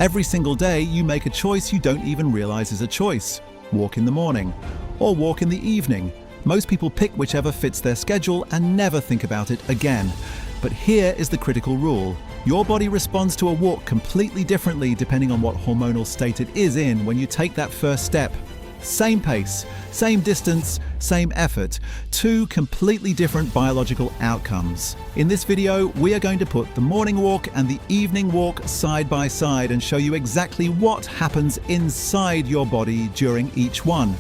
Every single day, you make a choice you don't even realize is a choice. Walk in the morning or walk in the evening. Most people pick whichever fits their schedule and never think about it again. But here is the critical rule. Your body responds to a walk completely differently depending on what hormonal state it is in when you take that first step. Same pace, same distance, same effort. Two completely different biological outcomes. In this video, we are going to put the morning walk and the evening walk side by side and show you exactly what happens inside your body during each one.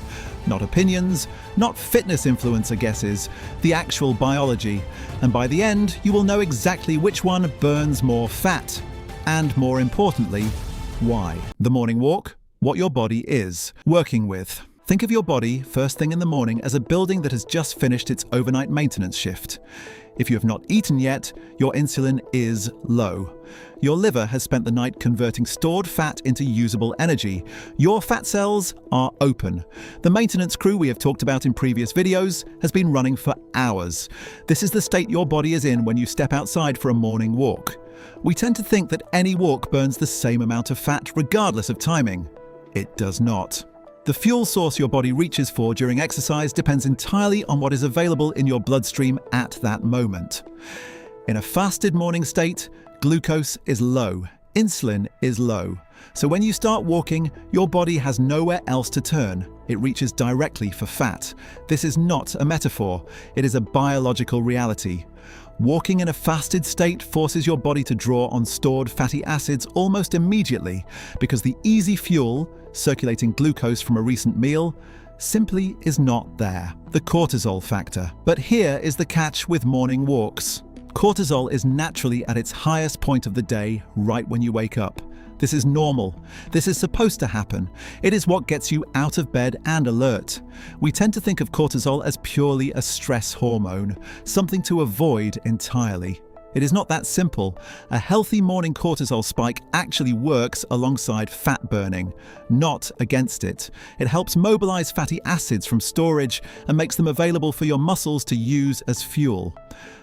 Not opinions, not fitness influencer guesses, the actual biology. And by the end, you will know exactly which one burns more fat. And more importantly, why. The morning walk, what your body is working with. Think of your body first thing in the morning as a building that has just finished its overnight maintenance shift. If you have not eaten yet, your insulin is low. Your liver has spent the night converting stored fat into usable energy. Your fat cells are open. The maintenance crew we have talked about in previous videos has been running for hours. This is the state your body is in when you step outside for a morning walk. We tend to think that any walk burns the same amount of fat regardless of timing. It does not. The fuel source your body reaches for during exercise depends entirely on what is available in your bloodstream at that moment. In a fasted morning state, glucose is low, insulin is low. So when you start walking, your body has nowhere else to turn. It reaches directly for fat. This is not a metaphor, it is a biological reality. Walking in a fasted state forces your body to draw on stored fatty acids almost immediately because the easy fuel, circulating glucose from a recent meal, simply is not there. The cortisol factor. But here is the catch with morning walks. Cortisol is naturally at its highest point of the day right when you wake up. This is normal. This is supposed to happen. It is what gets you out of bed and alert. We tend to think of cortisol as purely a stress hormone, something to avoid entirely. It is not that simple. A healthy morning cortisol spike actually works alongside fat burning, not against it. It helps mobilize fatty acids from storage and makes them available for your muscles to use as fuel.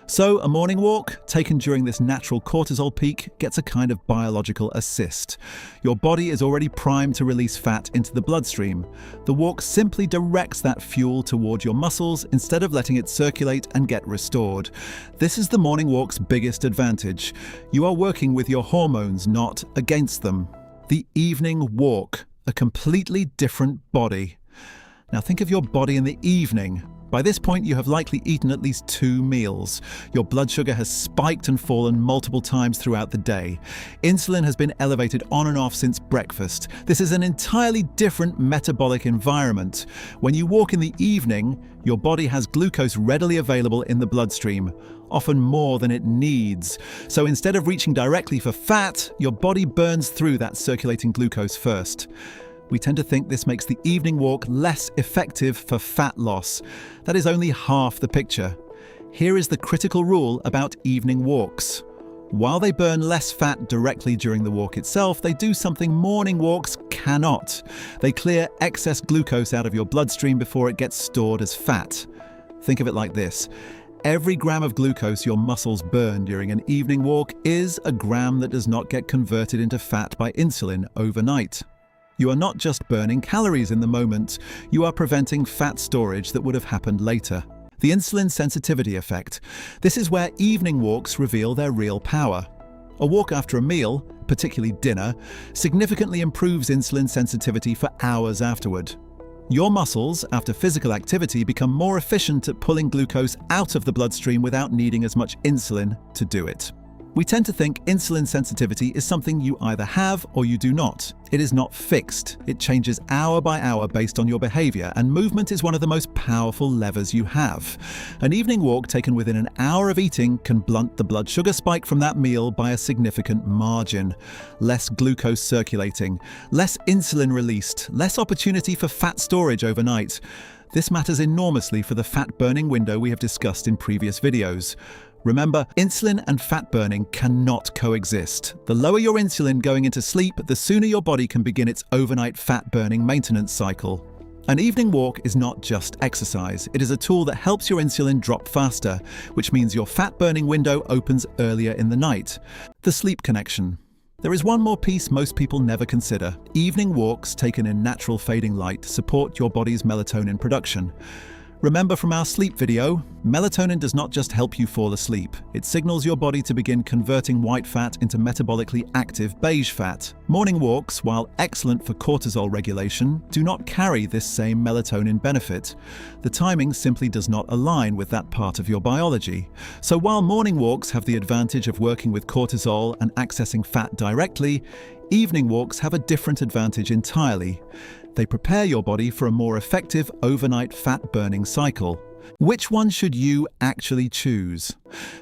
So a morning walk, taken during this natural cortisol peak, gets a kind of biological assist. Your body is already primed to release fat into the bloodstream. The walk simply directs that fuel toward your muscles instead of letting it circulate and get restored. This is the morning walk's biggest advantage. You are working with your hormones, not against them. The evening walk, a completely different body. Now think of your body in the evening. By this point, you have likely eaten at least 2 meals. Your blood sugar has spiked and fallen multiple times throughout the day. Insulin has been elevated on and off since breakfast. This is an entirely different metabolic environment. When you walk in the evening, your body has glucose readily available in the bloodstream, often more than it needs. So instead of reaching directly for fat, your body burns through that circulating glucose first. We tend to think this makes the evening walk less effective for fat loss. That is only half the picture. Here is the critical rule about evening walks. While they burn less fat directly during the walk itself, they do something morning walks cannot. They clear excess glucose out of your bloodstream before it gets stored as fat. Think of it like this. Every gram of glucose your muscles burn during an evening walk is a gram that does not get converted into fat by insulin overnight. You are not just burning calories in the moment, you are preventing fat storage that would have happened later. The insulin sensitivity effect. This is where evening walks reveal their real power. A walk after a meal, particularly dinner, significantly improves insulin sensitivity for hours afterward. Your muscles, after physical activity, become more efficient at pulling glucose out of the bloodstream without needing as much insulin to do it. We tend to think insulin sensitivity is something you either have or you do not. It is not fixed. It changes hour by hour based on your behavior, and movement is one of the most powerful levers you have. An evening walk taken within an hour of eating can blunt the blood sugar spike from that meal by a significant margin. Less glucose circulating, less insulin released, less opportunity for fat storage overnight. This matters enormously for the fat burning window we have discussed in previous videos. Remember, insulin and fat burning cannot coexist. The lower your insulin going into sleep, the sooner your body can begin its overnight fat burning maintenance cycle. An evening walk is not just exercise. It is a tool that helps your insulin drop faster, which means your fat burning window opens earlier in the night. The sleep connection. There is one more piece most people never consider. Evening walks taken in natural fading light support your body's melatonin production. Remember from our sleep video, melatonin does not just help you fall asleep. It signals your body to begin converting white fat into metabolically active beige fat. Morning walks, while excellent for cortisol regulation, do not carry this same melatonin benefit. The timing simply does not align with that part of your biology. So while morning walks have the advantage of working with cortisol and accessing fat directly, evening walks have a different advantage entirely. They prepare your body for a more effective overnight fat-burning cycle. Which one should you actually choose?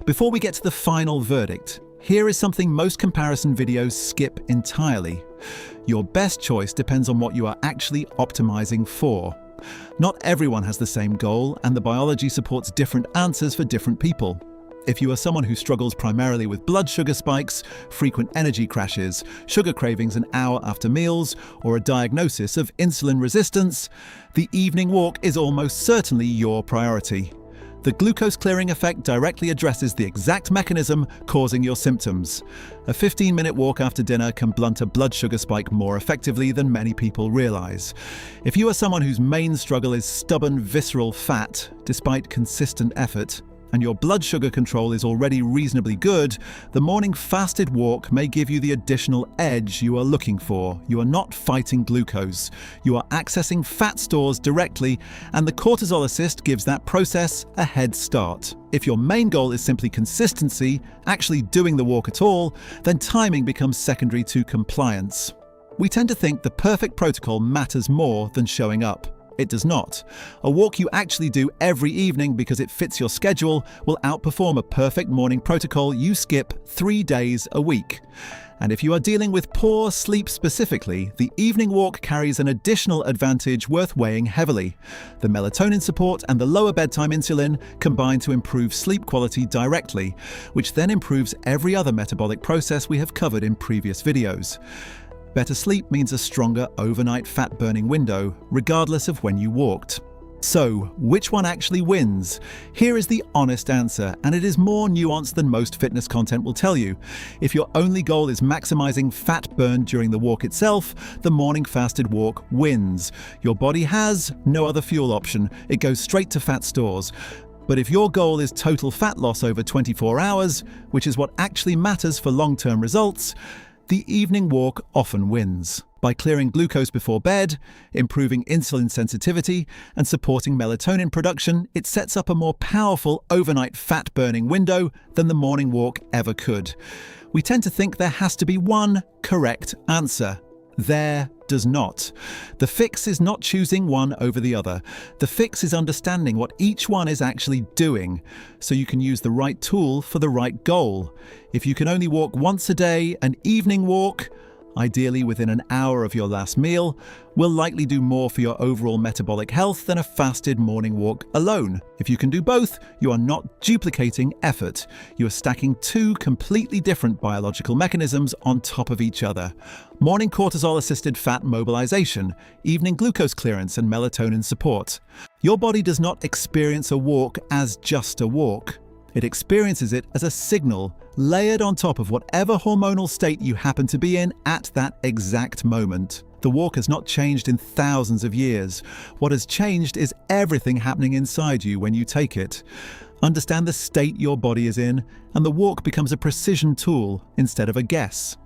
Before we get to the final verdict, here is something most comparison videos skip entirely. Your best choice depends on what you are actually optimizing for. Not everyone has the same goal, and the biology supports different answers for different people. If you are someone who struggles primarily with blood sugar spikes, frequent energy crashes, sugar cravings an hour after meals, or a diagnosis of insulin resistance, the evening walk is almost certainly your priority. The glucose clearing effect directly addresses the exact mechanism causing your symptoms. A 15-minute walk after dinner can blunt a blood sugar spike more effectively than many people realize. If you are someone whose main struggle is stubborn visceral fat, despite consistent effort, and your blood sugar control is already reasonably good, the morning fasted walk may give you the additional edge you are looking for. You are not fighting glucose. You are accessing fat stores directly, and the cortisol assist gives that process a head start. If your main goal is simply consistency, actually doing the walk at all, then timing becomes secondary to compliance. We tend to think the perfect protocol matters more than showing up. It does not. A walk you actually do every evening because it fits your schedule will outperform a perfect morning protocol you skip 3 days a week. And if you are dealing with poor sleep specifically, the evening walk carries an additional advantage worth weighing heavily. The melatonin support and the lower bedtime insulin combine to improve sleep quality directly, which then improves every other metabolic process we have covered in previous videos. Better sleep means a stronger overnight fat-burning window, regardless of when you walked. So, which one actually wins? Here is the honest answer, and it is more nuanced than most fitness content will tell you. If your only goal is maximizing fat burn during the walk itself, the morning fasted walk wins. Your body has no other fuel option. It goes straight to fat stores. But if your goal is total fat loss over 24 hours, which is what actually matters for long-term results, the evening walk often wins. By clearing glucose before bed, improving insulin sensitivity, and supporting melatonin production, it sets up a more powerful overnight fat-burning window than the morning walk ever could. We tend to think there has to be one correct answer. There does not. The fix is not choosing one over the other. The fix is understanding what each one is actually doing, so you can use the right tool for the right goal. If you can only walk once a day, an evening walk, ideally within an hour of your last meal, will likely do more for your overall metabolic health than a fasted morning walk alone. If you can do both, you are not duplicating effort. You are stacking two completely different biological mechanisms on top of each other. Morning cortisol-assisted fat mobilization, evening glucose clearance and melatonin support. Your body does not experience a walk as just a walk. It experiences it as a signal layered on top of whatever hormonal state you happen to be in at that exact moment. The walk has not changed in thousands of years. What has changed is everything happening inside you when you take it. Understand the state your body is in, and the walk becomes a precision tool instead of a guess.